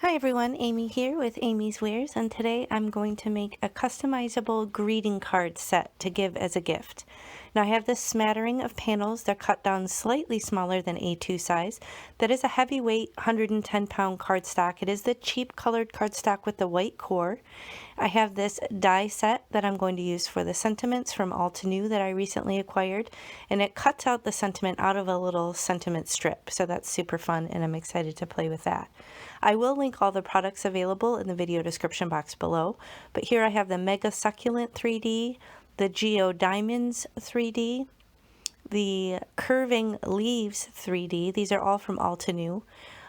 Hi everyone, Amy here with Amy's Wares, and today I'm going to make a customizable greeting card set to give as a gift. Now I have this smattering of panels. They're cut down slightly smaller than A2 size. That is a heavyweight 110-pound cardstock. It is the cheap colored cardstock with the white core. I have this die set that I'm going to use for the sentiments from All to New that I recently acquired, and it cuts out the sentiment out of a little sentiment strip, so that's super fun and I'm excited to play with that. I will link all the products available in the video description box below, but here I have the Mega Succulent 3D, the Geo Diamonds 3D, the Curving Leaves 3D. These are all from All to New.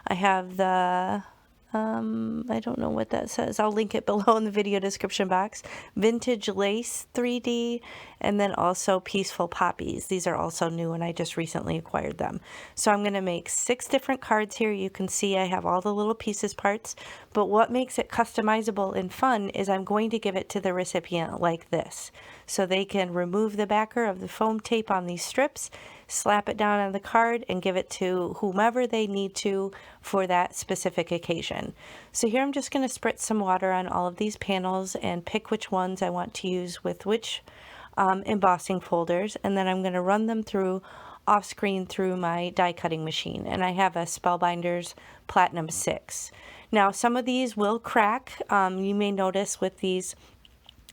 I have the I don't know what that says. I'll link it below in the video description box. Vintage Lace 3D, and then also Peaceful Poppies. These are also new and I just recently acquired them. So I'm going to make 6 different cards here. You can see I have all the little pieces parts, but what makes it customizable and fun is I'm going to give it to the recipient like this. So they can remove the backer of the foam tape on these strips, slap it down on the card, and give it to whomever they need to for that specific occasion. So here I'm just going to spritz some water on all of these panels and pick which ones I want to use with which embossing folders, and then I'm going to run them through off screen through my die cutting machine, and I have a Spellbinders Platinum 6. Now some of these will crack. You may notice with these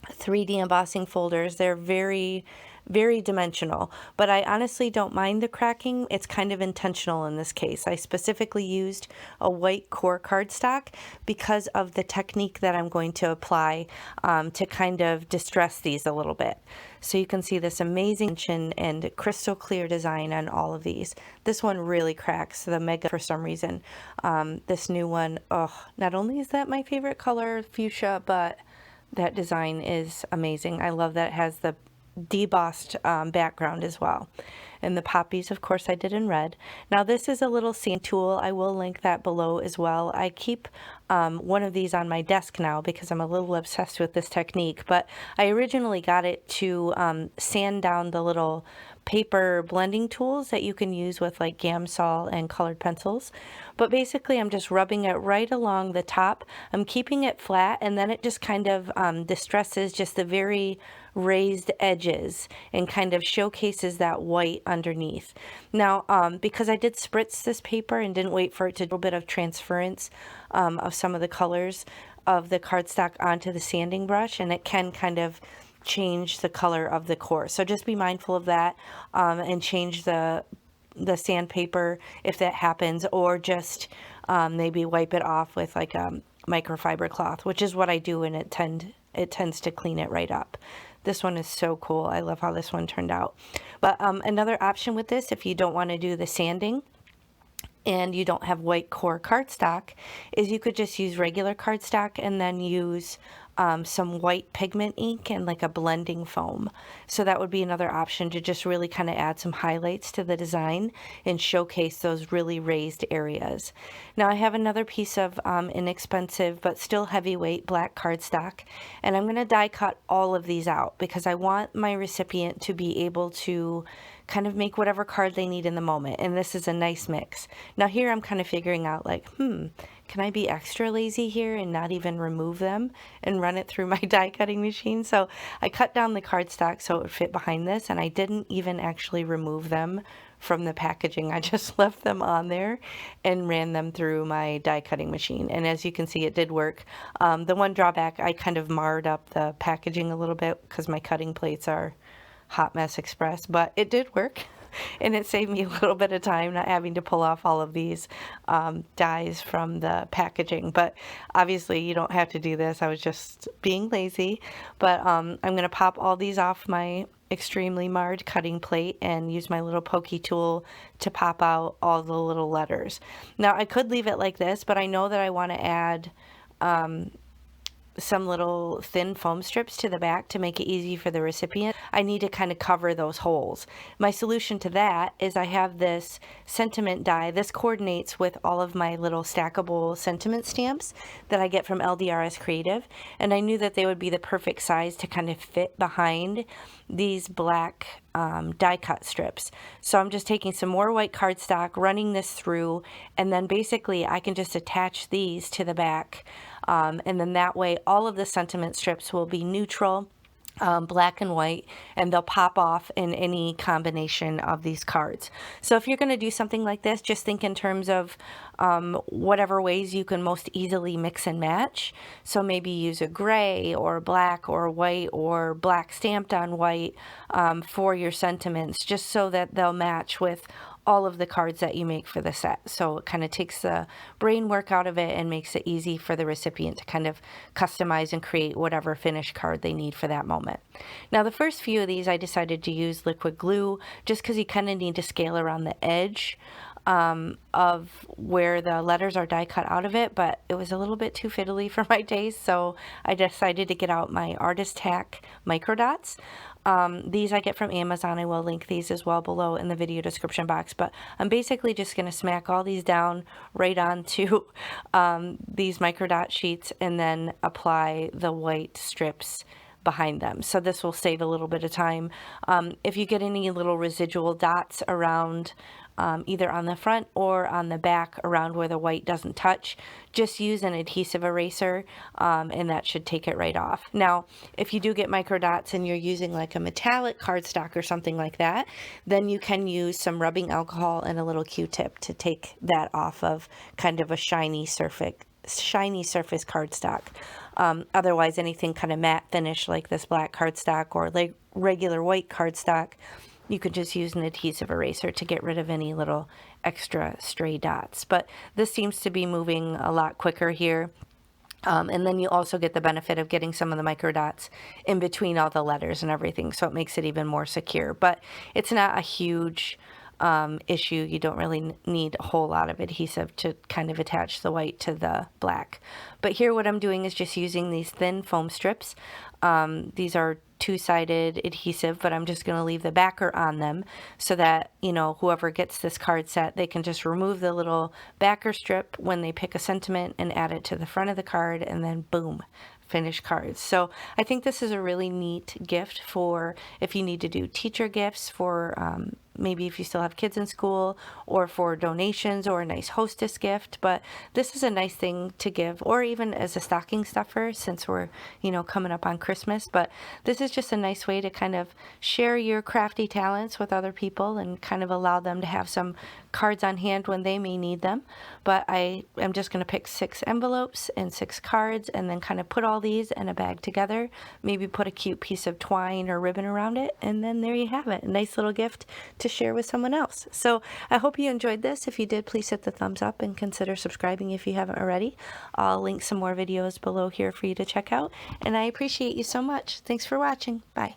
3D embossing folders, they're very dimensional, but I honestly don't mind the cracking. It's kind of intentional in this case. I specifically used a white core cardstock because of the technique that I'm going to apply to kind of distress these a little bit. So you can see this amazing and crystal clear design on all of these. This one really cracks, the Mega, for some reason. This new one, not only is that my favorite color, fuchsia, but that design is amazing. I love that it has the debossed background as well. And the poppies, of course, I did in red. Now this is a little sand tool. I will link that below as well. I keep one of these on my desk now because I'm a little obsessed with this technique, but I originally got it to sand down the little paper blending tools that you can use with like Gamsol and colored pencils. But basically I'm just rubbing it right along the top. I'm keeping it flat, and then it just kind of distresses just the very raised edges and kind of showcases that white underneath. Now because I did spritz this paper and didn't wait for it to do a bit of transference of some of the colors of the cardstock onto the sanding brush, and it can kind of change the color of the core. So just be mindful of that and change the sandpaper if that happens, or just maybe wipe it off with like a microfiber cloth, which is what I do, and it tends to clean it right up. This one is so cool. I love how this one turned out. But another option with this, if you don't want to do the sanding and you don't have white core cardstock, is you could just use regular cardstock and then use some white pigment ink and like a blending foam. So that would be another option to just really kind of add some highlights to the design and showcase those really raised areas. Now I have another piece of inexpensive but still heavyweight black cardstock, and I'm going to die cut all of these out because I want my recipient to be able to kind of make whatever card they need in the moment, and this is a nice mix. Now here I'm kind of figuring out like, can I be extra lazy here and not even remove them and run it through my die cutting machine? So I cut down the cardstock so it would fit behind this, and I didn't even actually remove them from the packaging. I just left them on there and ran them through my die cutting machine, and as you can see, it did work. The one drawback, I kind of marred up the packaging a little bit because my cutting plates are Hot Mess Express, but it did work. And it saved me a little bit of time not having to pull off all of these dies from the packaging. But obviously you don't have to do this. I was just being lazy. But I'm going to pop all these off my extremely marred cutting plate and use my little pokey tool to pop out all the little letters. Now I could leave it like this, but I know that I want to add some little thin foam strips to the back to make it easy for the recipient, I need to kind of cover those holes. My solution to that is I have this sentiment die. This coordinates with all of my little stackable sentiment stamps that I get from LDRS Creative, and I knew that they would be the perfect size to kind of fit behind these black die cut strips. So I'm just taking some more white cardstock, running this through, and then basically I can just attach these to the back. And then that way all of the sentiment strips will be neutral, black and white, and they'll pop off in any combination of these cards. So if you're going to do something like this, just think in terms of whatever ways you can most easily mix and match. So maybe use a gray or black or white or black stamped on white for your sentiments, just so that they'll match with all of the cards that you make for the set. So it kind of takes the brain work out of it and makes it easy for the recipient to kind of customize and create whatever finished card they need for that moment. Now the first few of these I decided to use liquid glue just because you kind of need to scale around the edge of where the letters are die cut out of it, but it was a little bit too fiddly for my taste, so I decided to get out my Artist Tack micro dots. These I get from Amazon. I will link these as well below in the video description box, but I'm basically just going to smack all these down right onto these micro dot sheets and then apply the white strips behind them. So this will save a little bit of time. If you get any little residual dots around either on the front or on the back around where the white doesn't touch, just use an adhesive eraser and that should take it right off. Now, if you do get micro dots and you're using like a metallic cardstock or something like that, then you can use some rubbing alcohol and a little Q-tip to take that off of kind of a shiny surface cardstock. Otherwise, anything kind of matte finish like this black cardstock or like regular white cardstock, you could just use an adhesive eraser to get rid of any little extra stray dots. But this seems to be moving a lot quicker here. And then you also get the benefit of getting some of the micro dots in between all the letters and everything, so it makes it even more secure. But it's not a huge issue. You don't really need a whole lot of adhesive to kind of attach the white to the black. But here what I'm doing is just using these thin foam strips. These are two-sided adhesive, but I'm just going to leave the backer on them so that, you know, whoever gets this card set, they can just remove the little backer strip when they pick a sentiment and add it to the front of the card, and then boom, finished cards. So I think this is a really neat gift for if you need to do teacher gifts, for maybe if you still have kids in school, or for donations or a nice hostess gift. But this is a nice thing to give, or even as a stocking stuffer, since we're, you know, coming up on Christmas. But this is just a nice way to kind of share your crafty talents with other people and kind of allow them to have some cards on hand when they may need them. But I am just going to pick 6 envelopes and 6 cards and then kind of put all these in a bag together, maybe put a cute piece of twine or ribbon around it, and then there you have it, a nice little gift to share with someone else. So I hope you enjoyed this. If you did, please hit the thumbs up and consider subscribing if you haven't already. I'll link some more videos below here for you to check out, and I appreciate you so much. Thanks for watching. Bye.